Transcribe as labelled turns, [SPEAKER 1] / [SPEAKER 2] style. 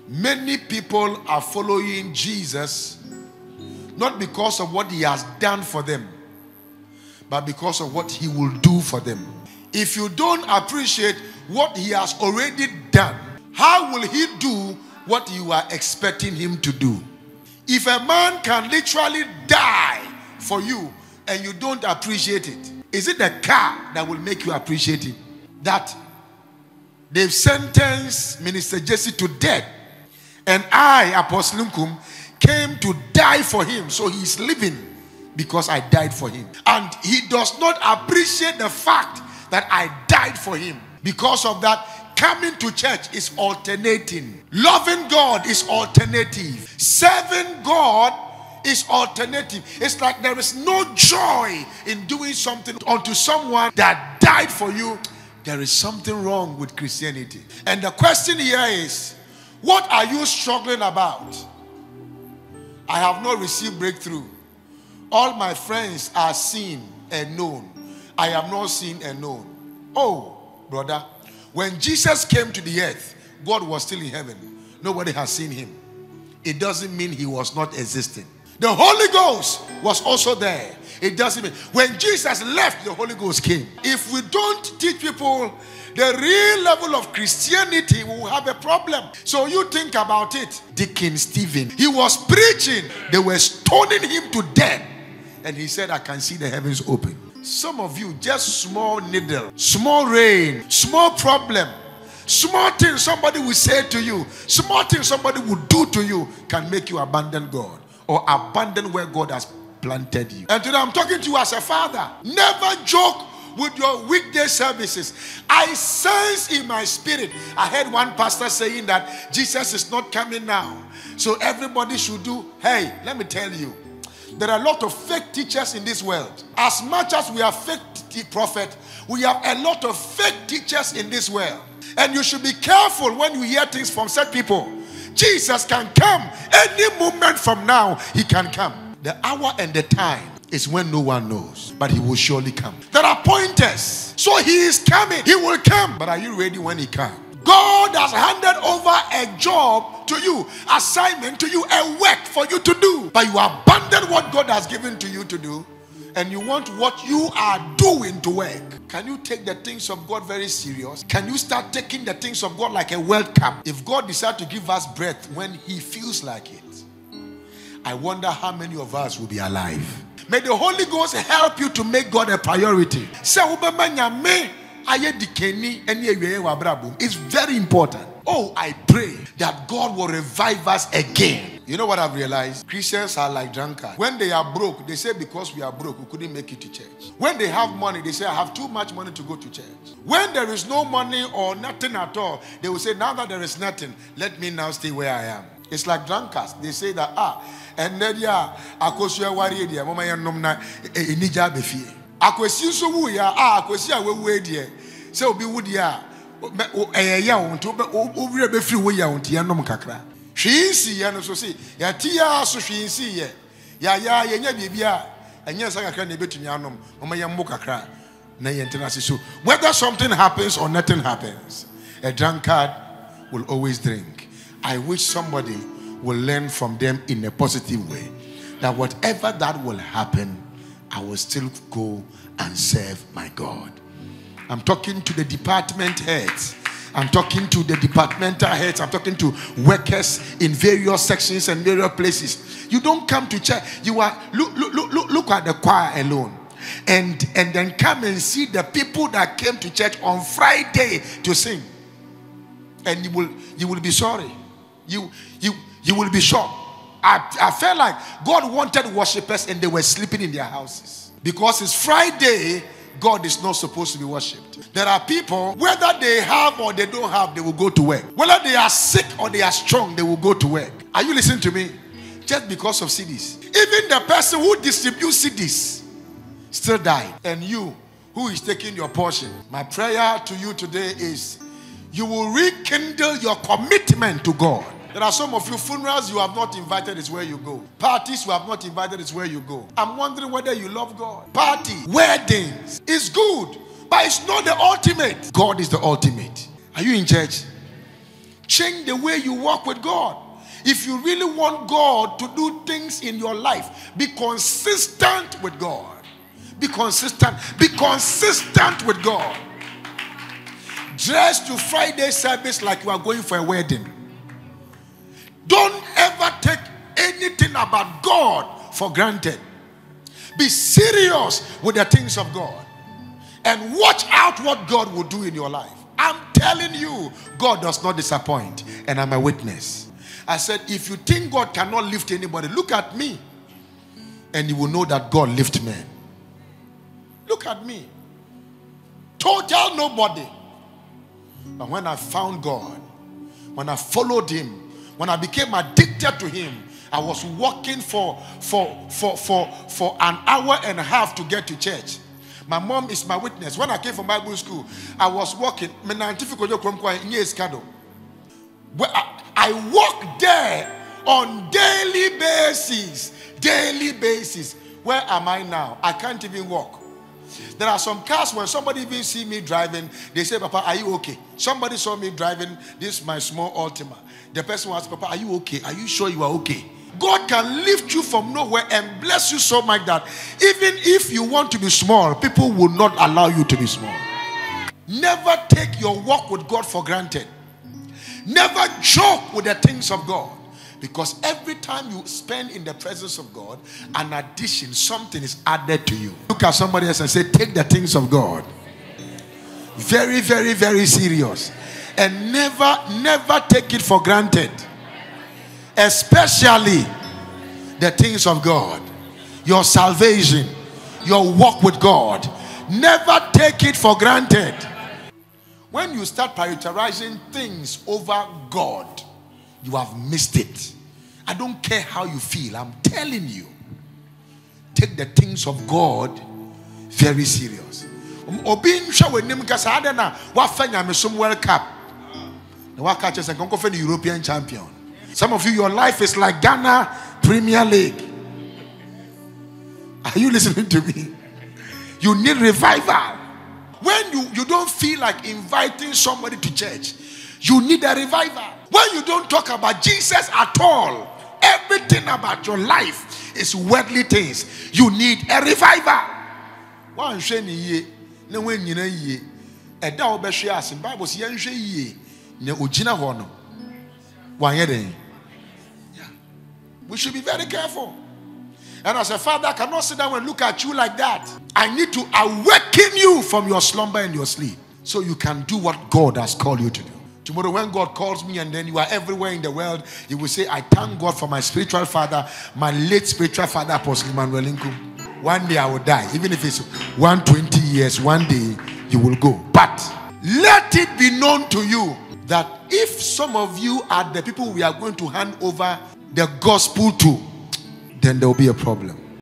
[SPEAKER 1] Many people are following Jesus not because of what he has done for them, but because of what he will do for them. If you don't appreciate what he has already done, how will he do what you are expecting him to do? If a man can literally die for you and you don't appreciate it, is it the car that will make you appreciate it? That they've sentenced Minister Jesse to death, and I, Apostle Nkum, came to die for him, so he's living because I died for him. And he does not appreciate the fact that I died for him. Because of that, coming to church is alternating. Loving God is alternative. Serving God is alternative. It's like there is no joy in doing something unto someone that died for you. There is something wrong with Christianity. And the question here is, what are you struggling about? I have not received breakthrough. All my friends are seen and known. I am not seen and known. Oh, brother, when Jesus came to the earth, God was still in heaven. Nobody has seen him. It doesn't mean he was not existing. The Holy Ghost was also there. It doesn't mean when Jesus left, the Holy Ghost came. If we don't teach people the real level of Christianity, we will have a problem. So you think about it. Deacon Stephen, he was preaching. They were stoning him to death. And he said, I can see the heavens open. Some of you, just small needle, small rain, small problem, small thing somebody will say to you, small thing somebody will do to you can make you abandon God or abandon where God has planted you. And today I'm talking to you as a father. Never joke with your weekday services. I sense in my spirit, I heard one pastor saying that Jesus is not coming now, so everybody should do. Hey, let me tell you, there are a lot of fake teachers in this world. As much as we are fake prophets, we have a lot of fake teachers in this world. And you should be careful when you hear things from such people. Jesus can come any moment from now. He can come. The hour and the time is when no one knows, but he will surely come. There are pointers. So he is coming. He will come. But are you ready when he comes? God has handed over a job to you, assignment to you, a work for you to do. But you abandon what God has given to you to do, and you want what you are doing to work. Can you take the things of God very serious? Can you start taking the things of God like a World Cup? If God decides to give us breath when he feels like it, I wonder how many of us will be alive. May the Holy Ghost help you to make God a priority. It's very important. Oh, I pray that God will revive us again. You know what I've realized? Christians are like drunkards. When they are broke, they say because we are broke, we couldn't make it to church. When they have money, they say I have too much money to go to church. When there is no money or nothing at all, they will say now that there is nothing, let me now stay where I am. It's like drunkards. They say that and then akosia wari dia mama yanom na enija befi. Akwesi so wu ya akwesi a wewu die. Se obi wu dia ya wonto obire be free wo ya wonto yanom kakra. Hwinsi ya no so se ya tia so hwinsi ye. Ya yenya bibia enya sa kakra na betumi anom mama yemmo kakra na yentena se so. Whether something happens or nothing happens, a drunkard will always drink. I wish somebody will learn from them in a positive way, that whatever that will happen, I will still go and serve my God. I'm talking to the department heads. I'm talking to the departmental heads. I'm talking to workers in various sections and various places. You don't come to church. You are look at the choir alone, and then come and see the people that came to church on Friday to sing, and you will be sorry. You will be shocked. I felt like God wanted worshippers and they were sleeping in their houses. Because it's Friday, God is not supposed to be worshipped. There are people, whether they have or they don't have, they will go to work. Whether they are sick or they are strong, they will go to work. Are you listening to me? Just because of CDs. Even the person who distributes CDs still died. And you, who is taking your portion, my prayer to you today is you will rekindle your commitment to God. There are some of you, funerals you have not invited is where you go. Parties you have not invited is where you go. I'm wondering whether you love God. Party, weddings is good, but it's not the ultimate. God is the ultimate. Are you in church? Change the way you walk with God. If you really want God to do things in your life, be consistent with God. Be consistent. Be consistent with God. Dress to Friday service like you are going for a wedding. Don't ever take anything about God for granted. Be serious with the things of God. And watch out what God will do in your life. I'm telling you, God does not disappoint. And I'm a witness. I said, if you think God cannot lift anybody, look at me. And you will know that God lifts men. Look at me. Total nobody. But when I found God, when I followed Him, when I became addicted to Him, I was walking for an hour and a half to get to church. My mom is my witness. When I came from Bible school, I was walking. I walk there on daily basis. Daily basis. Where am I now? I can't even walk. There are some cars when somebody even see me driving, they say, Papa, are you okay? Somebody saw me driving this my small Altima. The person was, Papa, are you okay? Are you sure you are okay? God can lift you from nowhere and bless you so much that even if you want to be small, people will not allow you to be small. Never take your walk with God for granted. Never joke with the things of God. Because every time you spend in the presence of God, an addition, something is added to you. Look at somebody else and say, take the things of God. Very, very, very serious. And never take it for granted. Especially the things of God. Your salvation, your walk with God. Never take it for granted. When you start prioritizing things over God, you have missed it. I don't care how you feel. I'm telling you. Take the things of God very serious. World Cup. The European champion. Some of you, your life is like Ghana Premier League. Are you listening to me? You need revival. When you don't feel like inviting somebody to church, you need a revival. When you don't talk about Jesus at all, everything about your life is worldly things, you need a revival. One sheni ye, ne when you ye, a dao beshias in Bible, ye, ne ujina hono. One year. We should be very careful. And as a father, I cannot sit down and look at you like that. I need to awaken you from your slumber and your sleep so you can do what God has called you to do. Tomorrow when God calls me and then you are everywhere in the world, you will say, I thank God for my spiritual father, my late spiritual father, Apostle Emmanuel Nkum. One day I will die. Even if it's 120 years, one day you will go. But let it be known to you that if some of you are the people we are going to hand over the gospel to, then there will be a problem.